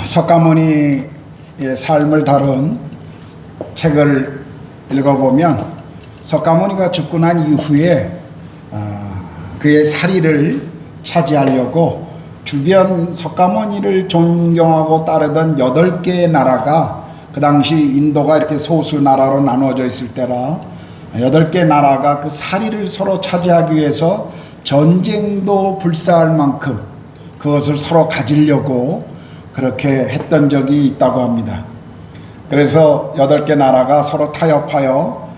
석가모니의 삶을 다룬 책을 읽어보면 석가모니가 죽고 난 이후에 그의 사리를 차지하려고 주변 석가모니를 존경하고 따르던 8개의 나라가, 그 당시 인도가 이렇게 소수 나라로 나누어져 있을 때라 8개 나라가 그 사리를 서로 차지하기 위해서 전쟁도 불사할 만큼 그것을 서로 가지려고 그렇게 했던 적이 있다고 합니다. 그래서 8개 나라가 서로 타협하여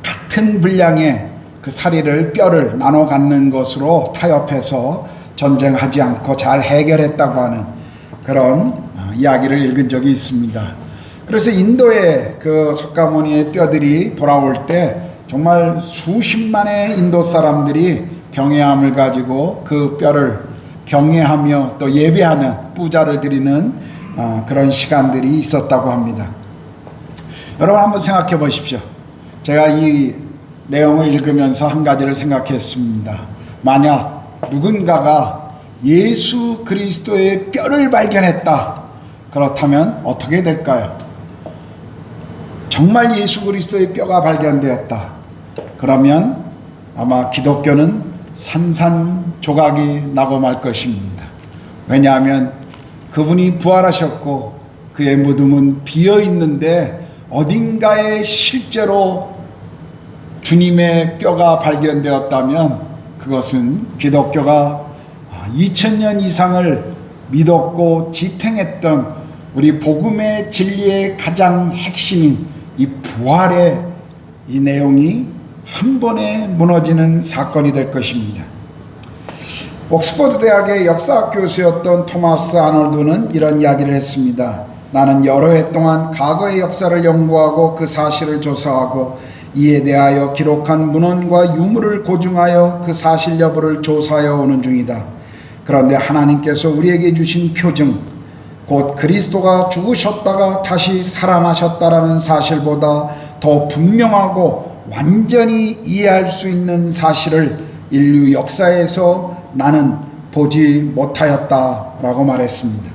같은 분량의 그 사리를, 뼈를 나눠 갖는 것으로 타협해서 전쟁하지 않고 잘 해결했다고 하는 그런 이야기를 읽은 적이 있습니다. 그래서 인도의 그 석가모니의 뼈들이 돌아올 때 정말 수십만의 인도 사람들이 경외함을 가지고 그 뼈를 경외하며 또 예배하는, 뿌자를 드리는 그런 시간들이 있었다고 합니다. 여러분 한번 생각해 보십시오. 제가 이 내용을 읽으면서 한 가지를 생각했습니다. 만약 누군가가 예수 그리스도의 뼈를 발견했다, 그렇다면 어떻게 될까요? 정말 예수 그리스도의 뼈가 발견되었다, 그러면 아마 기독교는 산산조각이 나고 말 것입니다. 왜냐하면 그분이 부활하셨고 그의 무덤은 비어 있는데 어딘가에 실제로 주님의 뼈가 발견되었다면 그것은 기독교가 2000년 이상을 믿었고 지탱했던 우리 복음의 진리의 가장 핵심인 이 부활의 이 내용이 한 번에 무너지는 사건이 될 것입니다. 옥스퍼드 대학의 역사학 교수였던 토마스 아놀드는 이런 이야기를 했습니다. 나는 여러 해 동안 과거의 역사를 연구하고 그 사실을 조사하고 이에 대하여 기록한 문헌과 유물을 고증하여 그 사실 여부를 조사하여 오는 중이다. 그런데 하나님께서 우리에게 주신 표징, 곧 그리스도가 죽으셨다가 다시 살아나셨다라는 사실보다 더 분명하고 완전히 이해할 수 있는 사실을 인류 역사에서 나는 보지 못하였다라고 말했습니다.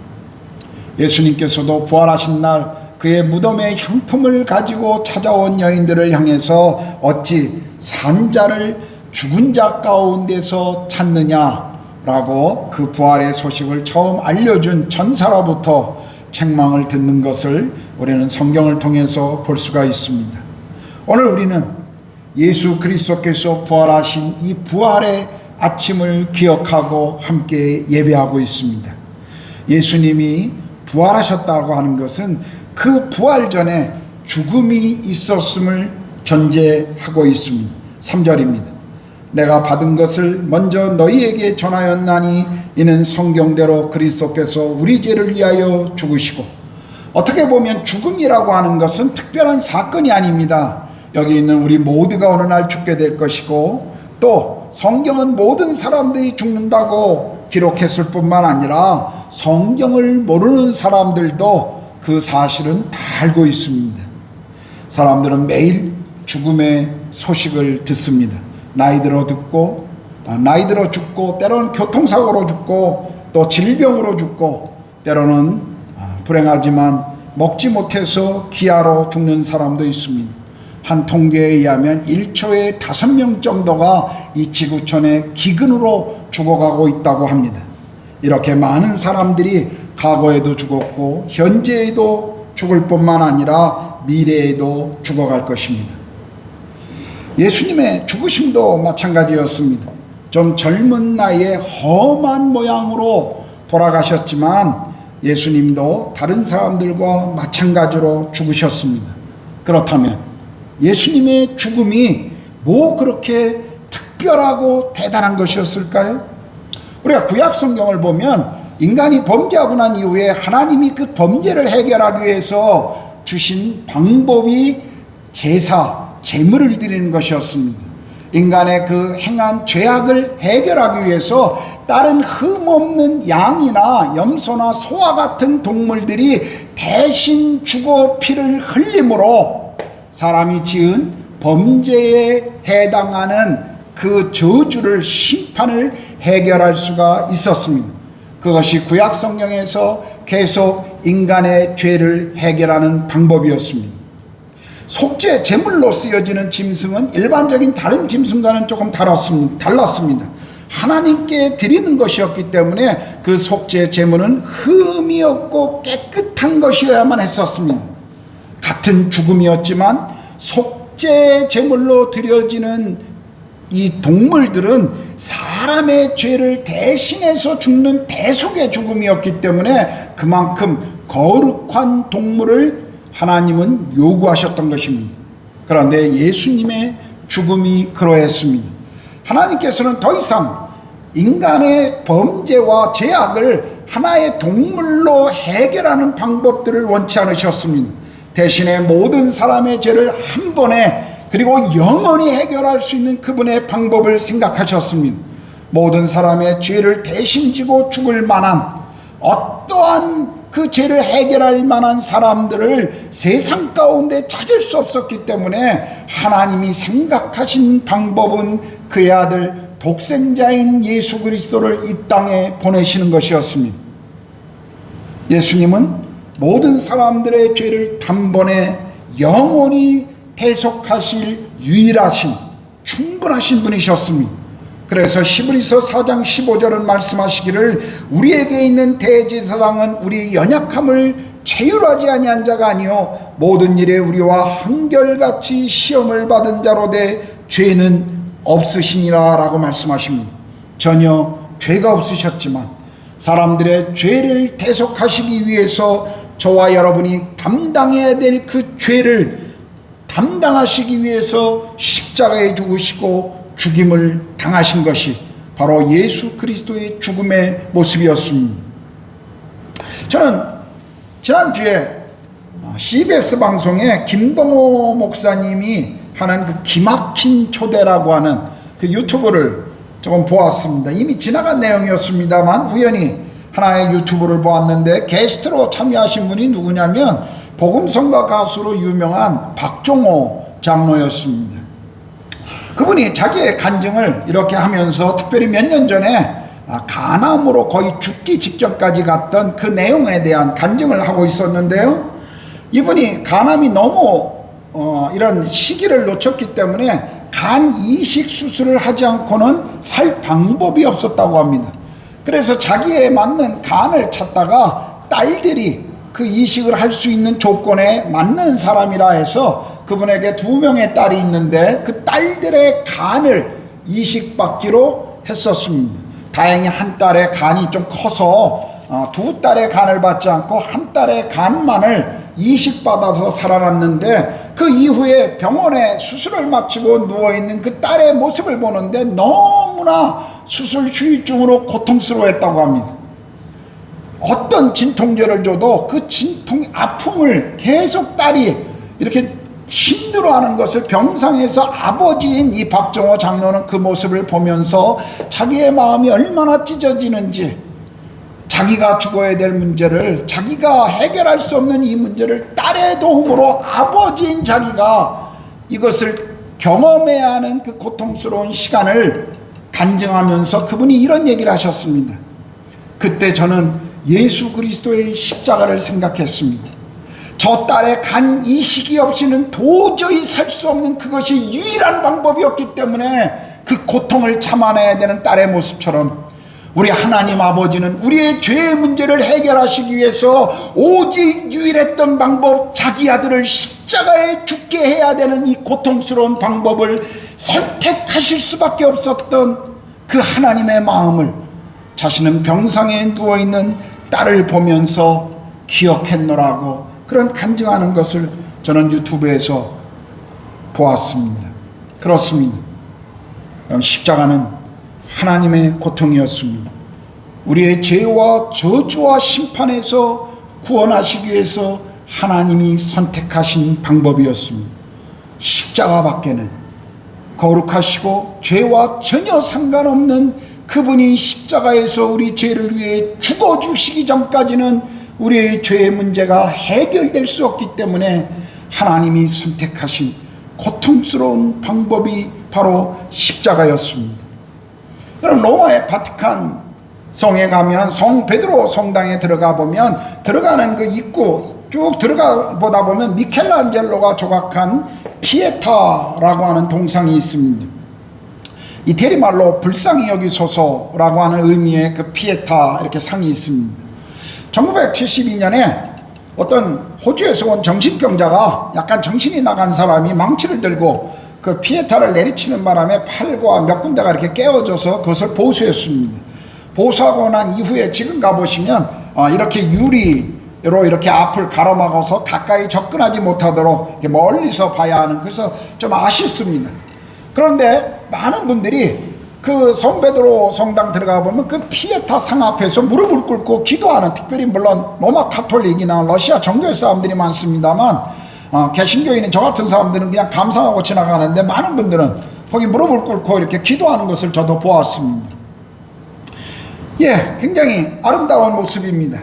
예수님께서도 부활하신 날 그의 무덤의 향품을 가지고 찾아온 여인들을 향해서 어찌 산자를 죽은 자 가운데서 찾느냐라고 그 부활의 소식을 처음 알려준 천사로부터 책망을 듣는 것을 우리는 성경을 통해서 볼 수가 있습니다. 오늘 우리는 예수 그리스도께서 부활하신 이 부활의 아침을 기억하고 함께 예배하고 있습니다. 예수님이 부활하셨다고 하는 것은 그 부활 전에 죽음이 있었음을 전제하고 있습니다. 3절입니다. 내가 받은 것을 먼저 너희에게 전하였나니 이는 성경대로 그리스도께서 우리 죄를 위하여 죽으시고, 어떻게 보면 죽음이라고 하는 것은 특별한 사건이 아닙니다. 여기 있는 우리 모두가 어느 날 죽게 될 것이고, 또 성경은 모든 사람들이 죽는다고 기록했을 뿐만 아니라 성경을 모르는 사람들도 그 사실은 다 알고 있습니다. 사람들은 매일 죽음의 소식을 듣습니다. 나이 들어 죽고, 때로는 교통사고로 죽고, 또 질병으로 죽고, 때로는 불행하지만 먹지 못해서 기아로 죽는 사람도 있습니다. 한 통계에 의하면 1초에 5명 정도가 이 지구촌에 기근으로 죽어가고 있다고 합니다. 이렇게 많은 사람들이 과거에도 죽었고 현재에도 죽을 뿐만 아니라 미래에도 죽어갈 것입니다. 예수님의 죽으심도 마찬가지였습니다. 좀 젊은 나이에 험한 모양으로 돌아가셨지만 예수님도 다른 사람들과 마찬가지로 죽으셨습니다. 그렇다면 예수님의 죽음이 뭐 그렇게 특별하고 대단한 것이었을까요? 우리가 구약 성경을 보면 인간이 범죄하고 난 이후에 하나님이 그 범죄를 해결하기 위해서 주신 방법이 제사, 제물을 드리는 것이었습니다. 인간의 그 행한 죄악을 해결하기 위해서 다른 흠없는 양이나 염소나 소와 같은 동물들이 대신 죽어 피를 흘림으로 사람이 지은 범죄에 해당하는 그 저주를, 심판을 해결할 수가 있었습니다. 그것이 구약 성경에서 계속 인간의 죄를 해결하는 방법이었습니다. 속죄 제물로 쓰여지는 짐승은 일반적인 다른 짐승과는 조금 달랐습니다. 하나님께 드리는 것이었기 때문에 그 속죄 제물은 흠이 없고 깨끗한 것이어야만 했었습니다. 같은 죽음이었지만 속죄 제물로 드려지는 이 동물들은 사람의 죄를 대신해서 죽는 대속의 죽음이었기 때문에 그만큼 거룩한 동물을 하나님은 요구하셨던 것입니다. 그런데 예수님의 죽음이 그러했습니다. 하나님께서는 더 이상 인간의 범죄와 죄악을 하나의 동물로 해결하는 방법들을 원치 않으셨습니다. 대신에 모든 사람의 죄를 한 번에 그리고 영원히 해결할 수 있는 그분의 방법을 생각하셨습니다. 모든 사람의 죄를 대신 지고 죽을 만한 어떠한 그 죄를 해결할 만한 사람들을 세상 가운데 찾을 수 없었기 때문에 하나님이 생각하신 방법은 그의 아들 독생자인 예수 그리스도를 이 땅에 보내시는 것이었습니다. 예수님은 모든 사람들의 죄를 단번에 영원히 대속하실 유일하신 충분하신 분이셨습니다. 그래서 히브리서 4장 15절은 말씀하시기를 우리에게 있는 대제사장은 우리의 연약함을 체휼하지 아니한 자가 아니요 모든 일에 우리와 한결같이 시험을 받은 자로 돼 죄는 없으시니라 라고 말씀하십니다. 전혀 죄가 없으셨지만 사람들의 죄를 대속하시기 위해서 저와 여러분이 담당해야 될 그 죄를 담당하시기 위해서 십자가에 죽으시고 죽임을 당하신 것이 바로 예수 그리스도의 죽음의 모습이었습니다. 저는 지난주에 CBS 방송에 김동호 목사님이 하는 그 기막힌 초대라고 하는 그 유튜브를 조금 보았습니다. 이미 지나간 내용이었습니다만 우연히 하나의 유튜브를 보았는데 게스트로 참여하신 분이 누구냐면 복음성가 가수로 유명한 박종호 장로였습니다. 그분이 자기의 간증을 이렇게 하면서 특별히 몇 년 전에 간암으로 거의 죽기 직전까지 갔던 그 내용에 대한 간증을 하고 있었는데요. 이분이 간암이 너무 이런 시기를 놓쳤기 때문에 간 이식 수술을 하지 않고는 살 방법이 없었다고 합니다. 그래서 자기에 맞는 간을 찾다가 딸들이 그 이식을 할 수 있는 조건에 맞는 사람이라 해서 그분에게 2명의 딸이 있는데 그 딸들의 간을 이식받기로 했었습니다. 다행히 한 딸의 간이 좀 커서 2딸의 간을 받지 않고 한 딸의 간만을 이식받아서 살아났는데 그 이후에 병원에 수술을 마치고 누워있는 그 딸의 모습을 보는데 너무나 수술 후유증으로 고통스러워했다고 합니다. 어떤 진통제를 줘도 그 진통 아픔을 계속 딸이 이렇게 힘들어하는 것을 병상에서 아버지인 이 박정호 장로는 그 모습을 보면서 자기의 마음이 얼마나 찢어지는지 자기가 죽어야 될 문제를 자기가 해결할 수 없는 이 문제를 딸의 도움으로 아버지인 자기가 이것을 경험해야 하는 그 고통스러운 시간을 간증하면서 그분이 이런 얘기를 하셨습니다. 그때 저는 예수 그리스도의 십자가를 생각했습니다. 저 딸의 간 이식이 없이는 도저히 살 수 없는 그것이 유일한 방법이었기 때문에 그 고통을 참아내야 되는 딸의 모습처럼 우리 하나님 아버지는 우리의 죄의 문제를 해결하시기 위해서 오직 유일했던 방법 자기 아들을 십자가에 죽게 해야 되는 이 고통스러운 방법을 선택하실 수밖에 없었던 그 하나님의 마음을 자신은 병상에 누워있는 딸을 보면서 기억했노라고 그런 간증하는 것을 저는 유튜브에서 보았습니다. 그렇습니다. 십자가는 하나님의 고통이었습니다. 우리의 죄와 저주와 심판에서 구원하시기 위해서 하나님이 선택하신 방법이었습니다. 십자가 밖에는 거룩하시고 죄와 전혀 상관없는 그분이 십자가에서 우리 죄를 위해 죽어주시기 전까지는 우리의 죄의 문제가 해결될 수 없기 때문에 하나님이 선택하신 고통스러운 방법이 바로 십자가였습니다. 여러분 로마의 바티칸 성에 가면 성 베드로 성당에 들어가 보면 들어가는 그 입구 쭉 들어가 보다 보면 미켈란젤로가 조각한 피에타라고 하는 동상이 있습니다. 이태리 말로 불쌍히 여기소서라고 하는 의미의 그 피에타 이렇게 상이 있습니다. 1972년에 어떤 호주에서 온 정신병자가 약간 정신이 나간 사람이 망치를 들고 그 피에타를 내리치는 바람에 팔과 몇 군데가 이렇게 깨어져서 그것을 보수했습니다. 보수하고 난 이후에 지금 가보시면 이렇게 유리로 이렇게 앞을 가로막아서 가까이 접근하지 못하도록 이렇게 멀리서 봐야 하는, 그래서 좀 아쉽습니다. 그런데 많은 분들이 그 성베드로 성당 들어가 보면 그 피에타 상 앞에서 무릎을 꿇고 기도하는, 특별히 물론 로마 카톨릭이나 러시아 정교회 사람들이 많습니다만 개신교인인 저 같은 사람들은 그냥 감상하고 지나가는데 많은 분들은 거기 무릎을 꿇고 이렇게 기도하는 것을 저도 보았습니다. 예, 굉장히 아름다운 모습입니다.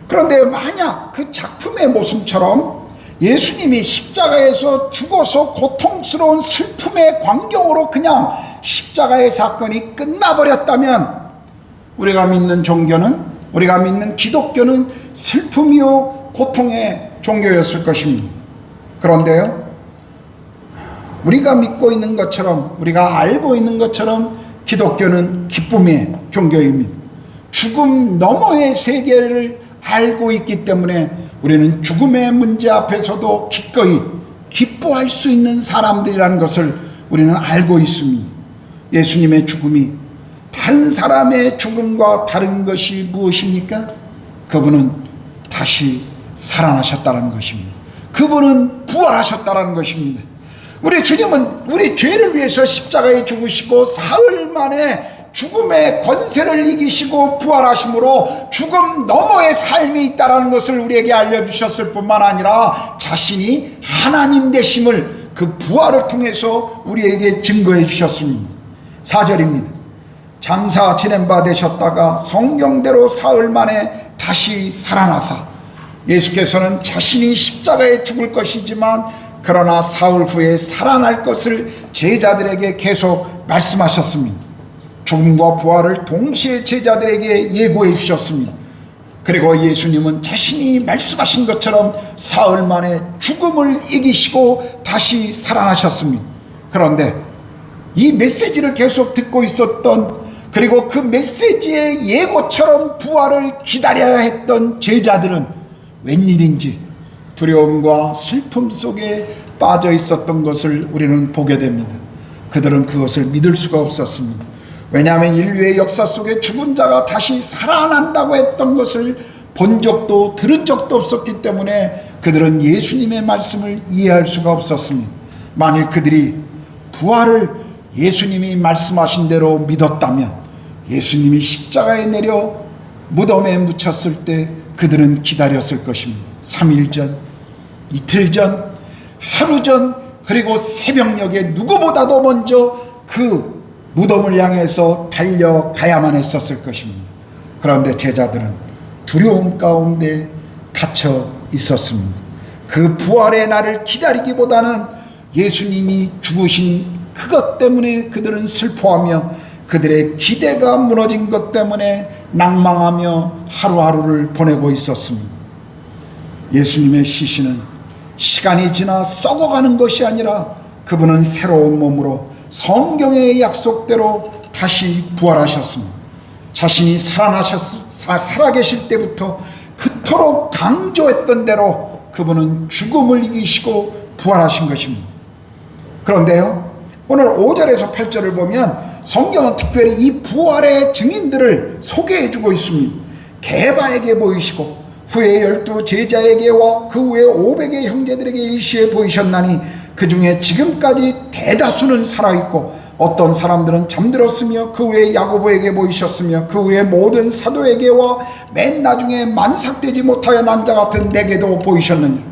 그런데 만약 그 작품의 모습처럼 예수님이 십자가에서 죽어서 고통스러운 슬픔의 광경으로 그냥 십자가의 사건이 끝나버렸다면 우리가 믿는 종교는, 우리가 믿는 기독교는 슬픔이요 고통의 종교였을 것입니다. 그런데요, 우리가 믿고 있는 것처럼, 우리가 알고 있는 것처럼 기독교는 기쁨의 종교입니다. 죽음 너머의 세계를 알고 있기 때문에 우리는 죽음의 문제 앞에서도 기꺼이 기뻐할 수 있는 사람들이라는 것을 우리는 알고 있습니다. 예수님의 죽음이 다른 사람의 죽음과 다른 것이 무엇입니까? 그분은 다시 살아나셨다는 것입니다. 그분은 부활하셨다는 것입니다. 우리 주님은 우리 죄를 위해서 십자가에 죽으시고 사흘 만에 죽음의 권세를 이기시고 부활하심으로 죽음 너머의 삶이 있다는 것을 우리에게 알려주셨을 뿐만 아니라 자신이 하나님 되심을 그 부활을 통해서 우리에게 증거해 주셨습니다. 4절입니다. 장사 지낸 바 되셨다가 성경대로 사흘 만에 다시 살아나사, 예수께서는 자신이 십자가에 죽을 것이지만 그러나 사흘 후에 살아날 것을 제자들에게 계속 말씀하셨습니다. 죽음과 부활을 동시에 제자들에게 예고해 주셨습니다. 그리고 예수님은 자신이 말씀하신 것처럼 사흘 만에 죽음을 이기시고 다시 살아나셨습니다. 그런데 이 메시지를 계속 듣고 있었던, 그리고 그 메시지의 예고처럼 부활을 기다려야 했던 제자들은 웬일인지 두려움과 슬픔 속에 빠져 있었던 것을 우리는 보게 됩니다. 그들은 그것을 믿을 수가 없었습니다. 왜냐하면 인류의 역사 속에 죽은 자가 다시 살아난다고 했던 것을 본 적도 들은 적도 없었기 때문에 그들은 예수님의 말씀을 이해할 수가 없었습니다. 만일 그들이 부활을 예수님이 말씀하신 대로 믿었다면 예수님이 십자가에 내려 무덤에 묻혔을 때 그들은 기다렸을 것입니다. 3일 전, 이틀 전, 하루 전, 그리고 새벽녘에 누구보다도 먼저 그 무덤을 향해서 달려가야만 했었을 것입니다. 그런데 제자들은 두려움 가운데 갇혀 있었습니다. 그 부활의 날을 기다리기보다는 예수님이 죽으신 그것 때문에 그들은 슬퍼하며 그들의 기대가 무너진 것 때문에 낭망하며 하루하루를 보내고 있었습니다. 예수님의 시신은 시간이 지나 썩어가는 것이 아니라 그분은 새로운 몸으로 성경의 약속대로 다시 부활하셨습니다. 자신이 살아계실 때부터 그토록 강조했던 대로 그분은 죽음을 이기시고 부활하신 것입니다. 그런데요, 오늘 5절에서 8절을 보면 성경은 특별히 이 부활의 증인들을 소개해주고 있습니다. 게바에게 보이시고 후에 12 제자에게와 그 후에 500의 형제들에게 일시에 보이셨나니 그 중에 지금까지 대다수는 살아있고 어떤 사람들은 잠들었으며 그 후에 야고보에게 보이셨으며 그 후에 모든 사도에게와 맨 나중에 만삭되지 못하여 난 자 같은 내게도 보이셨느니라.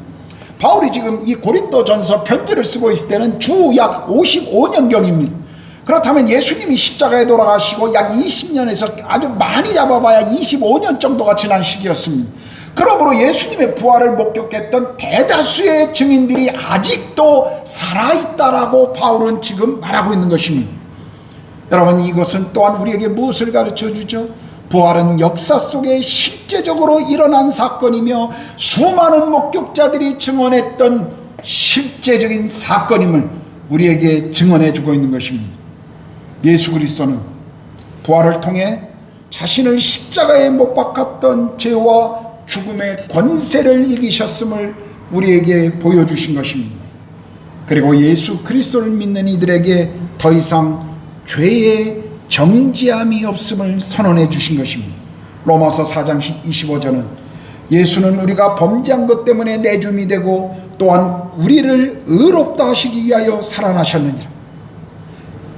바울이 지금 이 고린도전서 편지를 쓰고 있을 때는 주 약 55년경입니다. 그렇다면 예수님이 십자가에 돌아가시고 약 20년에서 아주 많이 잡아봐야 25년 정도가 지난 시기였습니다. 그러므로 예수님의 부활을 목격했던 대다수의 증인들이 아직도 살아있다라고 바울은 지금 말하고 있는 것입니다. 여러분, 이것은 또한 우리에게 무엇을 가르쳐 주죠? 부활은 역사 속에 실제적으로 일어난 사건이며 수많은 목격자들이 증언했던 실제적인 사건임을 우리에게 증언해 주고 있는 것입니다. 예수 그리스도는 부활을 통해 자신을 십자가에 못 박았던 죄와 죽음의 권세를 이기셨음을 우리에게 보여주신 것입니다. 그리고 예수 그리스도를 믿는 이들에게 더 이상 죄의 정죄함이 없음을 선언해 주신 것입니다. 로마서 4장 25절은 예수는 우리가 범죄한 것 때문에 내줌이 되고 또한 우리를 의롭다 하시기 위하여 살아나셨느니라.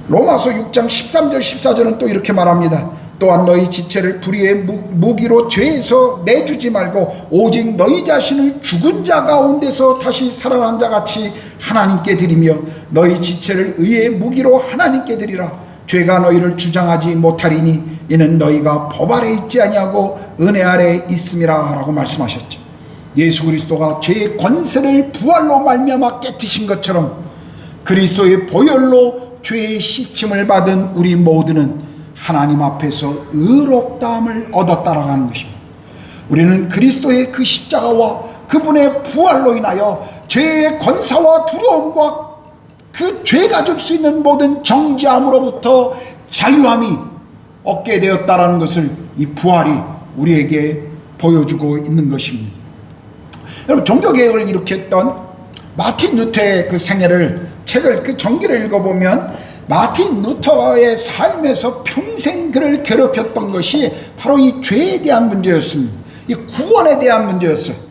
로마서 6장 13절 14절은 또 이렇게 말합니다. 또한 너희 지체를 불의의 무기로 죄에서 내주지 말고 오직 너희 자신을 죽은 자 가운데서 다시 살아난 자 같이 하나님께 드리며 너희 지체를 의의 무기로 하나님께 드리라. 죄가 너희를 주장하지 못하리니 이는 너희가 법 아래 있지 아니하고 은혜 아래 있음이라 라고 말씀하셨죠. 예수 그리스도가 죄의 권세를 부활로 말미암아 깨뜨신 것처럼 그리스도의 보혈로 죄의 씻김을 받은 우리 모두는 하나님 앞에서 의롭다함을 얻었다라고 하는 것입니다. 우리는 그리스도의 그 십자가와 그분의 부활로 인하여 죄의 권사와 두려움과 그 죄가 줄 수 있는 모든 정죄함으로부터 자유함이 얻게 되었다라는 것을 이 부활이 우리에게 보여주고 있는 것입니다. 여러분, 종교개혁을 일으켰던 마틴 루터의 그 생애를 책을 그 전기를 읽어보면 마틴 루터의 삶에서 평생 그를 괴롭혔던 것이 바로 이 죄에 대한 문제였습니다. 이 구원에 대한 문제였어요.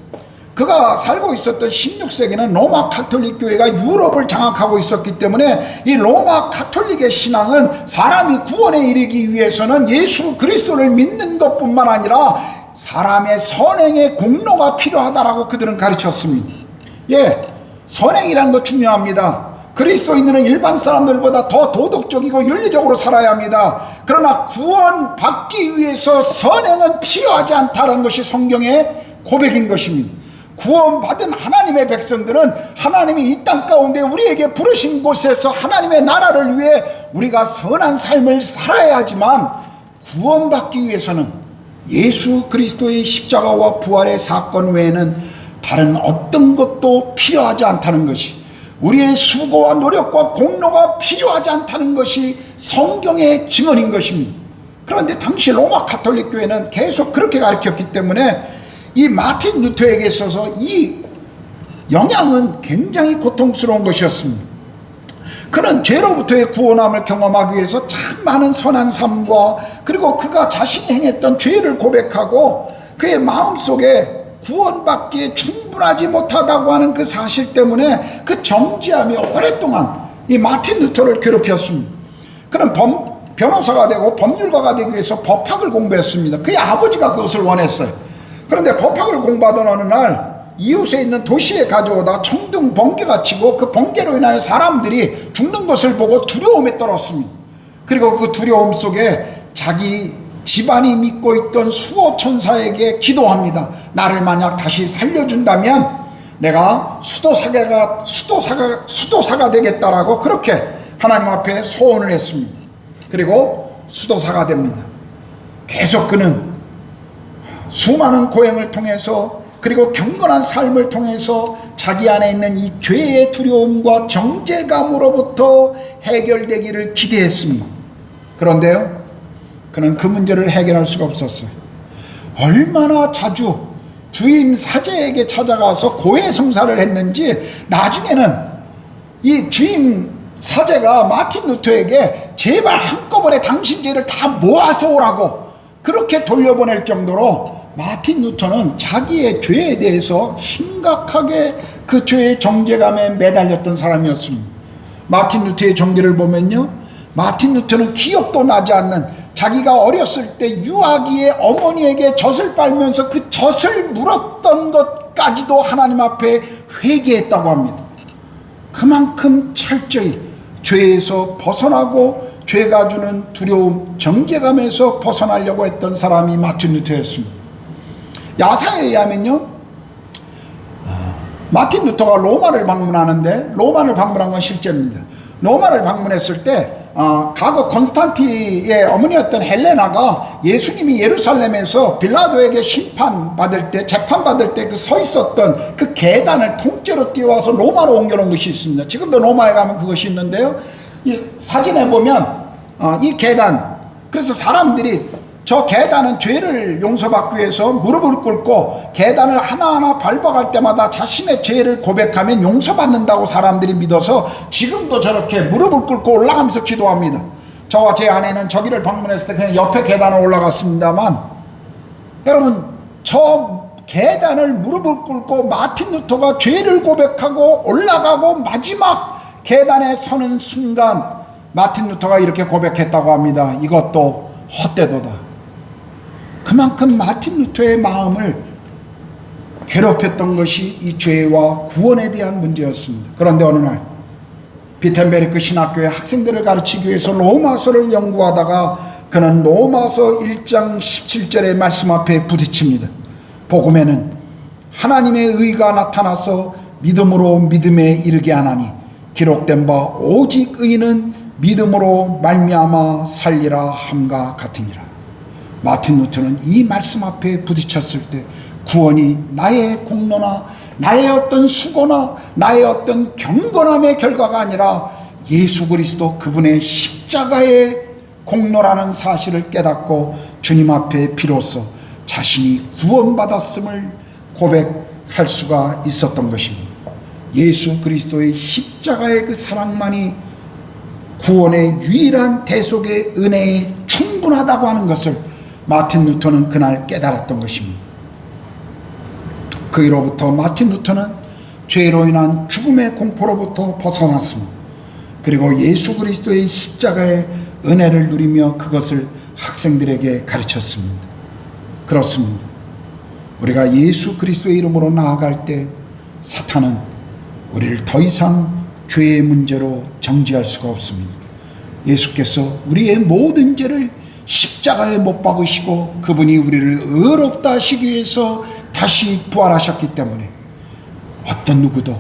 그가 살고 있었던 16세기는 로마 가톨릭 교회가 유럽을 장악하고 있었기 때문에 이 로마 가톨릭의 신앙은 사람이 구원에 이르기 위해서는 예수 그리스도를 믿는 것뿐만 아니라 사람의 선행의 공로가 필요하다라고 그들은 가르쳤습니다. 예, 선행이란 거 중요합니다. 그리스도인들은 일반 사람들보다 더 도덕적이고 윤리적으로 살아야 합니다. 그러나 구원받기 위해서 선행은 필요하지 않다는 것이 성경의 고백인 것입니다. 구원받은 하나님의 백성들은 하나님이 이 땅 가운데 우리에게 부르신 곳에서 하나님의 나라를 위해 우리가 선한 삶을 살아야 하지만 구원받기 위해서는 예수 그리스도의 십자가와 부활의 사건 외에는 다른 어떤 것도 필요하지 않다는 것이, 우리의 수고와 노력과 공로가 필요하지 않다는 것이 성경의 증언인 것입니다. 그런데 당시 로마 가톨릭 교회는 계속 그렇게 가르쳤기 때문에 이 마틴 루터에게 있어서 이 영향은 굉장히 고통스러운 것이었습니다. 그는 죄로부터의 구원함을 경험하기 위해서 참 많은 선한 삶과 그리고 그가 자신이 행했던 죄를 고백하고 그의 마음속에 구원받기에 충분하지 못하다고 하는 그 사실 때문에 그 정죄함이 오랫동안 이 마틴 루터를 괴롭혔습니다. 그는 변호사가 되고 법률가가 되기 위해서 법학을 공부했습니다. 그의 아버지가 그것을 원했어요. 그런데 법학을 공부하던 어느 날 이웃에 있는 도시에 가져오다 청등 번개가 치고 그 번개로 인하여 사람들이 죽는 것을 보고 두려움에 떨었습니다. 그리고 그 두려움 속에 자기 집안이 믿고 있던 수호 천사에게 기도합니다. 나를 만약 다시 살려준다면 내가 수도사가 되겠다라고 그렇게 하나님 앞에 소원을 했습니다. 그리고 수도사가 됩니다. 계속 그는 수많은 고행을 통해서 그리고 경건한 삶을 통해서 자기 안에 있는 이 죄의 두려움과 정죄감으로부터 해결되기를 기대했습니다. 그런데요, 그는 그 문제를 해결할 수가 없었어요. 얼마나 자주 주임 사제에게 찾아가서 고해성사를 했는지 나중에는 이 주임 사제가 마틴 루터에게 제발 한꺼번에 당신 죄를 다 모아서 오라고 그렇게 돌려보낼 정도로 마틴 루터는 자기의 죄에 대해서 심각하게 그 죄의 정죄감에 매달렸던 사람이었습니다. 마틴 루터의 정죄를 보면요, 마틴 루터는 기억도 나지 않는 자기가 어렸을 때 유아기의 어머니에게 젖을 빨면서 그 젖을 물었던 것까지도 하나님 앞에 회개했다고 합니다. 그만큼 철저히 죄에서 벗어나고 죄가 주는 두려움, 정죄감에서 벗어나려고 했던 사람이 마틴 루터였습니다. 야사에 의하면요, 마틴 루터가 로마를 방문하는데, 로마를 방문한 건 실제입니다. 로마를 방문했을 때 과거 콘스탄티의 어머니였던 헬레나가 예수님이 예루살렘에서 빌라도에게 심판받을 때, 재판받을 때 그 서 있었던 그 계단을 통째로 띄워서 로마로 옮겨놓은 것이 있습니다. 지금도 로마에 가면 그것이 있는데요. 이 사진에 보면 이 계단, 그래서 사람들이 저 계단은 죄를 용서받기 위해서 무릎을 꿇고 계단을 하나하나 밟아갈 때마다 자신의 죄를 고백하면 용서받는다고 사람들이 믿어서 지금도 저렇게 무릎을 꿇고 올라가면서 기도합니다. 저와 제 아내는 저기를 방문했을 때 그냥 옆에 계단을 올라갔습니다만, 여러분 저 계단을 무릎을 꿇고 마틴 루터가 죄를 고백하고 올라가고 마지막 계단에 서는 순간 마틴 루터가 이렇게 고백했다고 합니다. 이것도 헛되도다. 그만큼 마틴 루터의 마음을 괴롭혔던 것이 이 죄와 구원에 대한 문제였습니다. 그런데 어느 날 비텐베르크 신학교의 학생들을 가르치기 위해서 로마서를 연구하다가 그는 로마서 1장 17절의 말씀 앞에 부딪힙니다. 복음에는 하나님의 의가 나타나서 믿음으로 믿음에 이르게 하나니 기록된 바 오직 의는 믿음으로 말미암아 살리라 함과 같으니라. 마틴 루터는 이 말씀 앞에 부딪혔을 때 구원이 나의 공로나 나의 어떤 수고나 나의 어떤 경건함의 결과가 아니라 예수 그리스도 그분의 십자가의 공로라는 사실을 깨닫고 주님 앞에 비로소 자신이 구원받았음을 고백할 수가 있었던 것입니다. 예수 그리스도의 십자가의 그 사랑만이 구원의 유일한 대속의 은혜에 충분하다고 하는 것을 마틴 루터는 그날 깨달았던 것입니다. 그 이로부터 마틴 루터는 죄로 인한 죽음의 공포로부터 벗어났습니다. 그리고 예수 그리스도의 십자가의 은혜를 누리며 그것을 학생들에게 가르쳤습니다. 그렇습니다. 우리가 예수 그리스도의 이름으로 나아갈 때 사탄은 우리를 더 이상 죄의 문제로 정죄할 수가 없습니다. 예수께서 우리의 모든 죄를 십자가에 못 박으시고 그분이 우리를 의롭다 하시기 위해서 다시 부활하셨기 때문에 어떤 누구도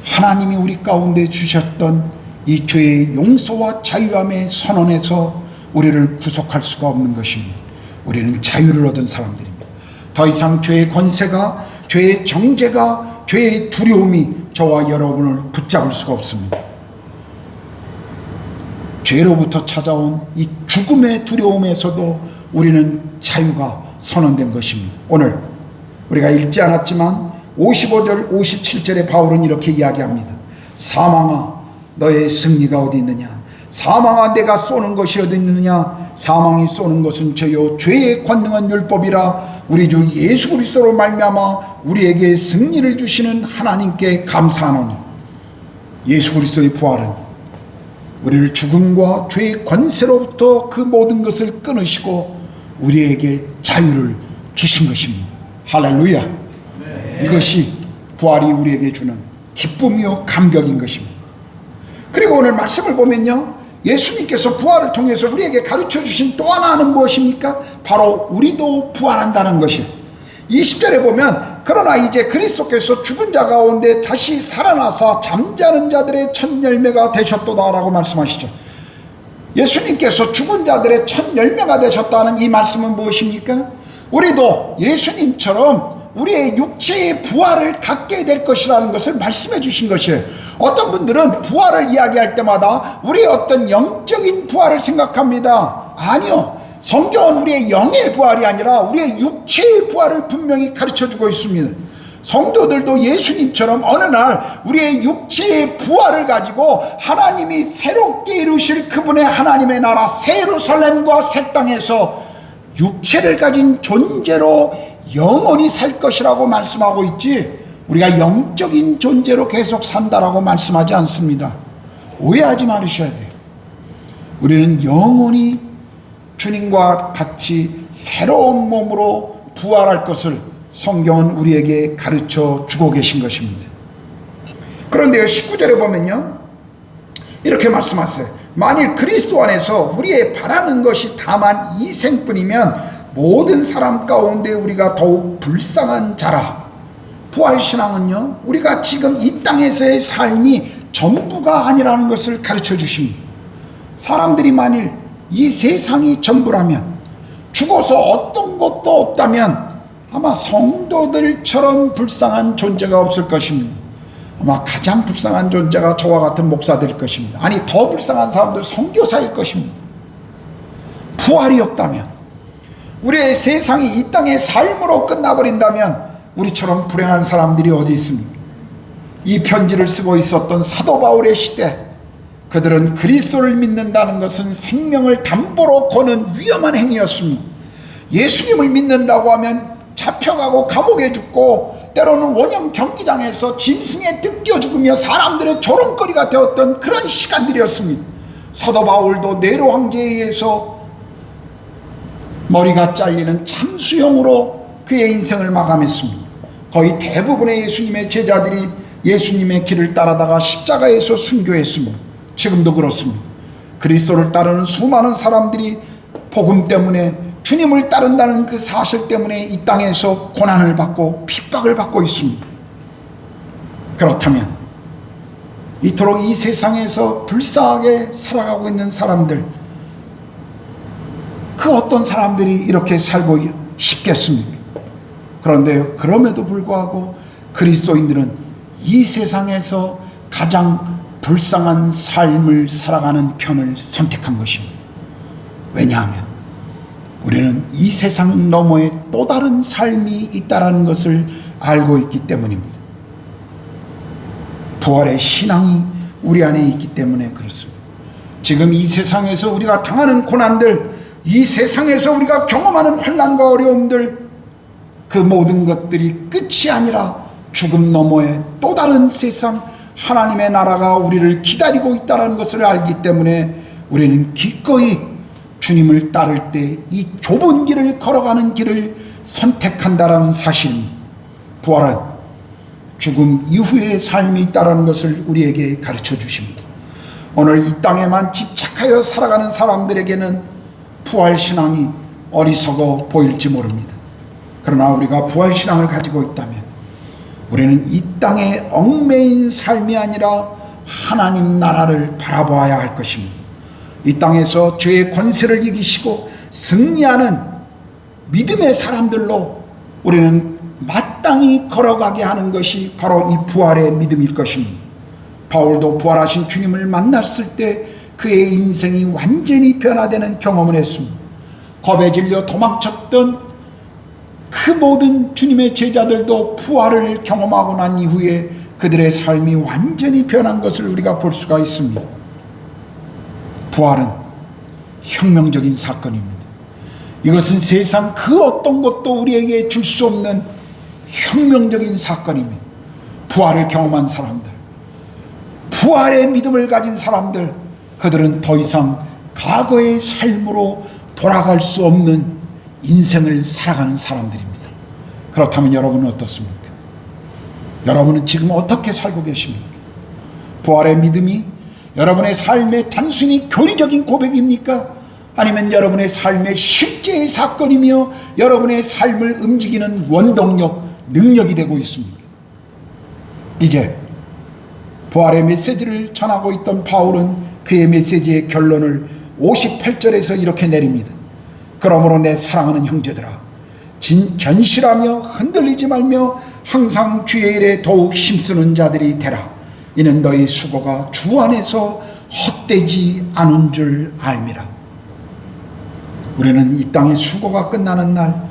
하나님이 우리 가운데 주셨던 이 죄의 용서와 자유함의 선언에서 우리를 구속할 수가 없는 것입니다. 우리는 자유를 얻은 사람들입니다. 더 이상 죄의 권세가, 죄의 정죄가, 죄의 두려움이 저와 여러분을 붙잡을 수가 없습니다. 죄로부터 찾아온 이 죽음의 두려움에서도 우리는 자유가 선언된 것입니다. 오늘 우리가 읽지 않았지만 55절 57절에 바울은 이렇게 이야기합니다. 사망아 너의 승리가 어디 있느냐? 사망아 내가 쏘는 것이 어디 있느냐? 사망이 쏘는 것은 저요 죄의 권능은 율법이라. 우리 주 예수 그리스도로 말미암아 우리에게 승리를 주시는 하나님께 감사하노니. 예수 그리스도의 부활은 우리를 죽음과 죄의 권세로부터 그 모든 것을 끊으시고 우리에게 자유를 주신 것입니다. 할렐루야. 네. 이것이 부활이 우리에게 주는 기쁨이요 감격인 것입니다. 그리고 오늘 말씀을 보면요, 예수님께서 부활을 통해서 우리에게 가르쳐 주신 또 하나는 무엇입니까? 바로 우리도 부활한다는 것이에요. 20절에 보면 그러나 이제 그리스도께서 죽은 자 가운데 다시 살아나사 잠자는 자들의 첫 열매가 되셨도다 라고 말씀하시죠. 예수님께서 죽은 자들의 첫 열매가 되셨다는 이 말씀은 무엇입니까? 우리도 예수님처럼 우리의 육체의 부활을 갖게 될 것이라는 것을 말씀해 주신 것이에요. 어떤 분들은 부활을 이야기할 때마다 우리의 어떤 영적인 부활을 생각합니다. 아니요. 성경은 우리의 영의 부활이 아니라 우리의 육체의 부활을 분명히 가르쳐주고 있습니다. 성도들도 예수님처럼 어느 날 우리의 육체의 부활을 가지고 하나님이 새롭게 이루실 그분의 하나님의 나라 새 예루살렘과 새 땅에서 육체를 가진 존재로 영원히 살 것이라고 말씀하고 있지, 우리가 영적인 존재로 계속 산다라고 말씀하지 않습니다. 오해하지 말으셔야 돼요. 우리는 영원히 주님과 같이 새로운 몸으로 부활할 것을 성경은 우리에게 가르쳐 주고 계신 것입니다. 그런데 19절에 보면요, 이렇게 말씀하세요. 만일 그리스도 안에서 우리의 바라는 것이 다만 이 생뿐이면 모든 사람 가운데 우리가 더욱 불쌍한 자라. 부활신앙은요, 우리가 지금 이 땅에서의 삶이 전부가 아니라는 것을 가르쳐 주십니다. 사람들이 만일 이 세상이 전부라면, 죽어서 어떤 것도 없다면 아마 성도들처럼 불쌍한 존재가 없을 것입니다. 아마 가장 불쌍한 존재가 저와 같은 목사들일 것입니다. 아니, 더 불쌍한 사람들 선교사일 것입니다. 부활이 없다면, 우리의 세상이 이 땅의 삶으로 끝나버린다면 우리처럼 불행한 사람들이 어디 있습니까? 이 편지를 쓰고 있었던 사도 바울의 시대, 그들은 그리스도를 믿는다는 것은 생명을 담보로 거는 위험한 행위였습니다. 예수님을 믿는다고 하면 잡혀가고 감옥에 죽고, 때로는 원형 경기장에서 짐승에 뜯겨 죽으며 사람들의 조롱거리가 되었던 그런 시간들이었습니다. 사도 바울도 네로 황제에 의해서 머리가 잘리는 참수형으로 그의 인생을 마감했습니다. 거의 대부분의 예수님의 제자들이 예수님의 길을 따라다가 십자가에서 순교했습니다. 지금도 그렇습니다. 그리스도를 따르는 수많은 사람들이 복음 때문에, 주님을 따른다는 그 사실 때문에 이 땅에서 고난을 받고 핍박을 받고 있습니다. 그렇다면 이토록 이 세상에서 불쌍하게 살아가고 있는 사람들, 그 어떤 사람들이 이렇게 살고 싶겠습니까? 그런데 그럼에도 불구하고 그리스도인들은 이 세상에서 가장 불쌍한 삶을 살아가는 편을 선택한 것입니다. 왜냐하면 우리는 이 세상 너머에 또 다른 삶이 있다는 것을 알고 있기 때문입니다. 부활의 신앙이 우리 안에 있기 때문에 그렇습니다. 지금 이 세상에서 우리가 당하는 고난들, 이 세상에서 우리가 경험하는 환난과 어려움들, 그 모든 것들이 끝이 아니라 죽음 너머에 또 다른 세상, 하나님의 나라가 우리를 기다리고 있다는 것을 알기 때문에 우리는 기꺼이 주님을 따를 때 이 좁은 길을 걸어가는 길을 선택한다는 사실입니다. 부활은 죽음 이후의 삶이 있다는 것을 우리에게 가르쳐 주십니다. 오늘 이 땅에만 집착하여 살아가는 사람들에게는 부활신앙이 어리석어 보일지 모릅니다. 그러나 우리가 부활신앙을 가지고 있다면 우리는 이 땅에 얽매인 삶이 아니라 하나님 나라를 바라보아야 할 것입니다. 이 땅에서 죄의 권세를 이기시고 승리하는 믿음의 사람들로 우리는 마땅히 걸어가게 하는 것이 바로 이 부활의 믿음일 것입니다. 바울도 부활하신 주님을 만났을 때 그의 인생이 완전히 변화되는 경험을 했습니다. 겁에 질려 도망쳤던 그 모든 주님의 제자들도 부활을 경험하고 난 이후에 그들의 삶이 완전히 변한 것을 우리가 볼 수가 있습니다. 부활은 혁명적인 사건입니다. 이것은 세상 그 어떤 것도 우리에게 줄 수 없는 혁명적인 사건입니다. 부활을 경험한 사람들, 부활의 믿음을 가진 사람들, 그들은 더 이상 과거의 삶으로 돌아갈 수 없는 인생을 살아가는 사람들입니다. 그렇다면 여러분은 어떻습니까? 여러분은 지금 어떻게 살고 계십니까? 부활의 믿음이 여러분의 삶의 단순히 교리적인 고백입니까? 아니면 여러분의 삶의 실제의 사건이며 여러분의 삶을 움직이는 원동력, 능력이 되고 있습니까? 이제 부활의 메시지를 전하고 있던 바울은 그의 메시지의 결론을 58절에서 이렇게 내립니다. 그러므로 내 사랑하는 형제들아, 견실하며 흔들리지 말며 항상 주의 일에 더욱 힘쓰는 자들이 되라. 이는 너희 수고가 주 안에서 헛되지 않은 줄 알미라. 우리는 이 땅의 수고가 끝나는 날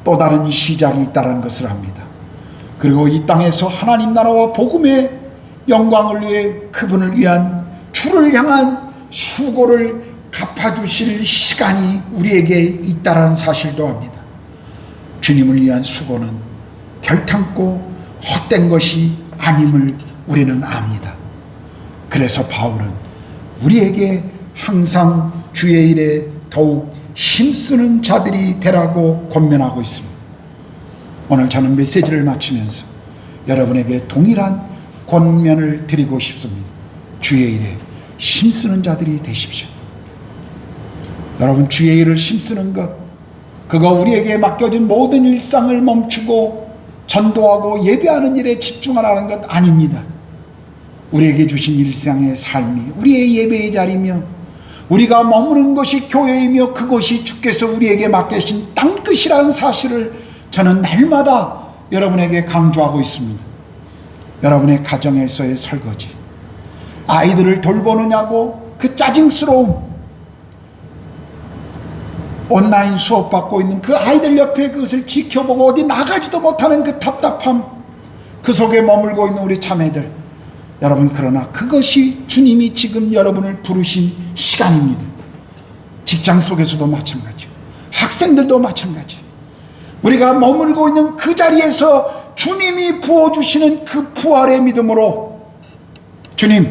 또 다른 시작이 있다는 것을 압니다. 그리고 이 땅에서 하나님 나라와 복음의 영광을 위해 그분을 위한 주를 향한 수고를 갚아주실 시간이 우리에게 있다는 사실도 압니다. 주님을 위한 수고는 결탄코 헛된 것이 아님을 우리는 압니다. 그래서 바울은 우리에게 항상 주의 일에 더욱 힘쓰는 자들이 되라고 권면하고 있습니다. 오늘 저는 메시지를 마치면서 여러분에게 동일한 권면을 드리고 싶습니다. 주의 일에 힘쓰는 자들이 되십시오. 여러분, 주의 일을 힘쓰는 것, 그거 우리에게 맡겨진 모든 일상을 멈추고 전도하고 예배하는 일에 집중하라는 것 아닙니다. 우리에게 주신 일상의 삶이 우리의 예배의 자리며 우리가 머무는 것이 교회이며 그것이 주께서 우리에게 맡기신 땅끝이라는 사실을 저는 날마다 여러분에게 강조하고 있습니다. 여러분의 가정에서의 설거지, 아이들을 돌보느냐고 그 짜증스러움, 온라인 수업 받고 있는 그 아이들 옆에 그것을 지켜보고 어디 나가지도 못하는 그 답답함, 그 속에 머물고 있는 우리 자매들, 여러분, 그러나 그것이 주님이 지금 여러분을 부르신 시간입니다. 직장 속에서도 마찬가지고 학생들도 마찬가지. 우리가 머물고 있는 그 자리에서 주님이 부어주시는 그 부활의 믿음으로, 주님,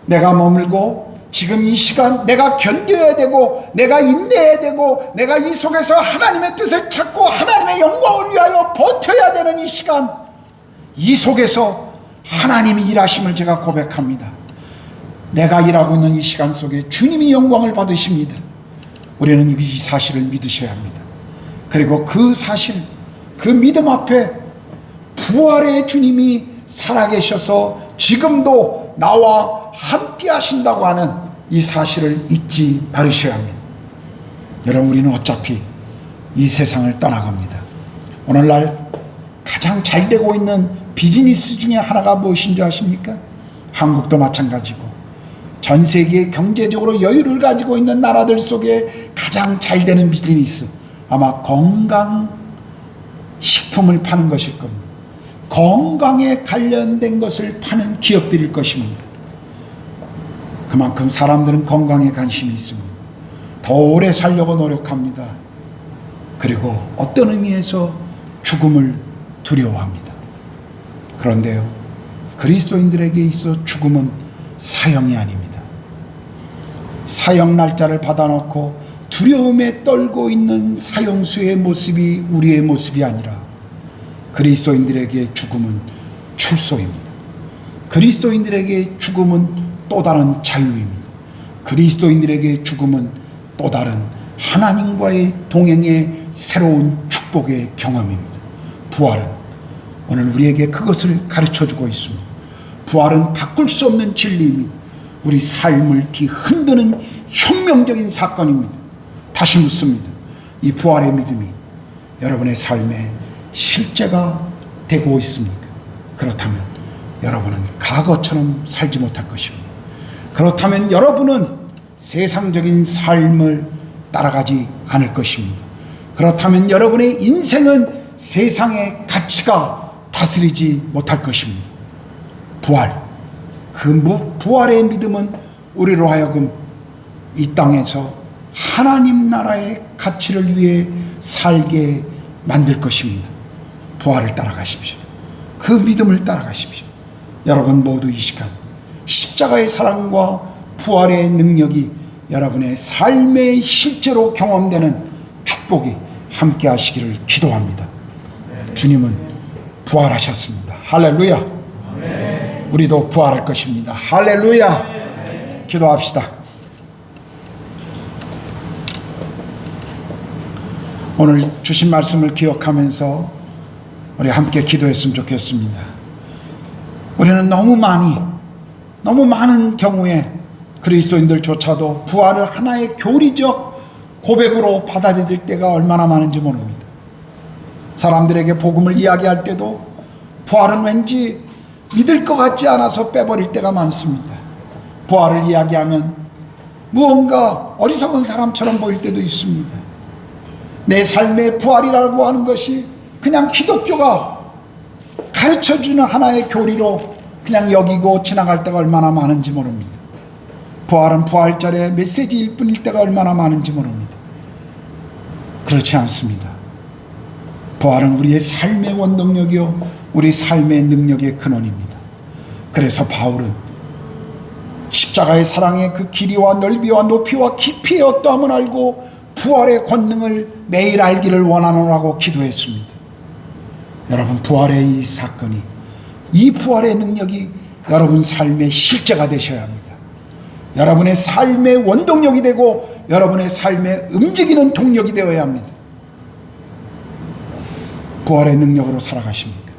내가 머물고 지금 이 시간 내가 견뎌야 되고 내가 인내해야 되고 내가 이 속에서 하나님의 뜻을 찾고 하나님의 영광을 위하여 버텨야 되는 이 시간, 이 속에서 하나님이 일하심을 제가 고백합니다. 내가 일하고 있는 이 시간 속에 주님이 영광을 받으십니다. 우리는 이 사실을 믿으셔야 합니다. 그리고 그 사실, 그 믿음 앞에 부활의 주님이 살아계셔서 지금도 나와 함께 하신다고 하는 이 사실을 잊지 말으셔야 합니다. 여러분, 우리는 어차피 이 세상을 떠나갑니다. 오늘날 가장 잘 되고 있는 비즈니스 중에 하나가 무엇인지 아십니까? 한국도 마찬가지고 전 세계 경제적으로 여유를 가지고 있는 나라들 속에 가장 잘 되는 비즈니스, 아마 건강식품을 파는 것일 겁니다. 건강에 관련된 것을 파는 기업들일 것입니다. 그만큼 사람들은 건강에 관심이 있습니다. 더 오래 살려고 노력합니다. 그리고 어떤 의미에서 죽음을 두려워합니다. 그런데요, 그리스도인들에게 있어 죽음은 사형이 아닙니다. 사형 날짜를 받아놓고 두려움에 떨고 있는 사형수의 모습이 우리의 모습이 아니라 그리스도인들에게 죽음은 출소입니다. 그리스도인들에게 죽음은 또 다른 자유입니다. 그리스도인들에게 죽음은 또 다른 하나님과의 동행의 새로운 축복의 경험입니다. 부활은 오늘 우리에게 그것을 가르쳐주고 있습니다. 부활은 바꿀 수 없는 진리입니다. 우리 삶을 뒤흔드는 혁명적인 사건입니다. 다시 묻습니다. 이 부활의 믿음이 여러분의 삶에 실제가 되고 있습니까? 그렇다면 여러분은 과거처럼 살지 못할 것입니다. 그렇다면 여러분은 세상적인 삶을 따라가지 않을 것입니다. 그렇다면 여러분의 인생은 세상의 가치가 다스리지 못할 것입니다. 부활, 그 부활의 믿음은 우리로 하여금 이 땅에서 하나님 나라의 가치를 위해 살게 만들 것입니다. 부활을 따라가십시오. 그 믿음을 따라가십시오. 여러분 모두 이 시간 십자가의 사랑과 부활의 능력이 여러분의 삶에 실제로 경험되는 축복이 함께 하시기를 기도합니다. 주님은 부활하셨습니다. 할렐루야. 우리도 부활할 것입니다. 할렐루야. 기도합시다. 오늘 주신 말씀을 기억하면서 우리 함께 기도했으면 좋겠습니다. 우리는 너무 많은 경우에 그리스도인들조차도 부활을 하나의 교리적 고백으로 받아들일 때가 얼마나 많은지 모릅니다. 사람들에게 복음을 이야기할 때도 부활은 왠지 믿을 것 같지 않아서 빼버릴 때가 많습니다. 부활을 이야기하면 무언가 어리석은 사람처럼 보일 때도 있습니다. 내 삶의 부활이라고 하는 것이 그냥 기독교가 가르쳐주는 하나의 교리로 그냥 여기고 지나갈 때가 얼마나 많은지 모릅니다. 부활은 부활절의 메시지일 뿐일 때가 얼마나 많은지 모릅니다. 그렇지 않습니다. 부활은 우리의 삶의 원동력이요 우리 삶의 능력의 근원입니다. 그래서 바울은 십자가의 사랑의 그 길이와 넓이와 높이와 깊이의 어떠함을 알고 부활의 권능을 매일 알기를 원하노라고 기도했습니다. 여러분, 부활의 이 사건이, 이 부활의 능력이 여러분 삶의 실제가 되셔야 합니다. 여러분의 삶의 원동력이 되고 여러분의 삶의 움직이는 동력이 되어야 합니다. 부활의 능력으로 살아가십니까?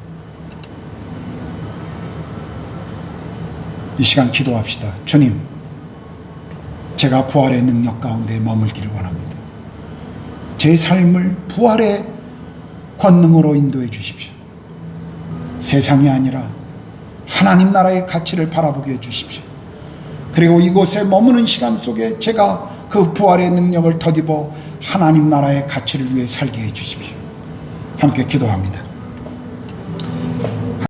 이 시간 기도합시다. 주님, 제가 부활의 능력 가운데 머물기를 원합니다. 제 삶을 부활의 권능으로 인도해 주십시오. 세상이 아니라 하나님 나라의 가치를 바라보게 해주십시오. 그리고 이곳에 머무는 시간 속에 제가 그 부활의 능력을 덧입어 하나님 나라의 가치를 위해 살게 해주십시오. 함께 기도합니다.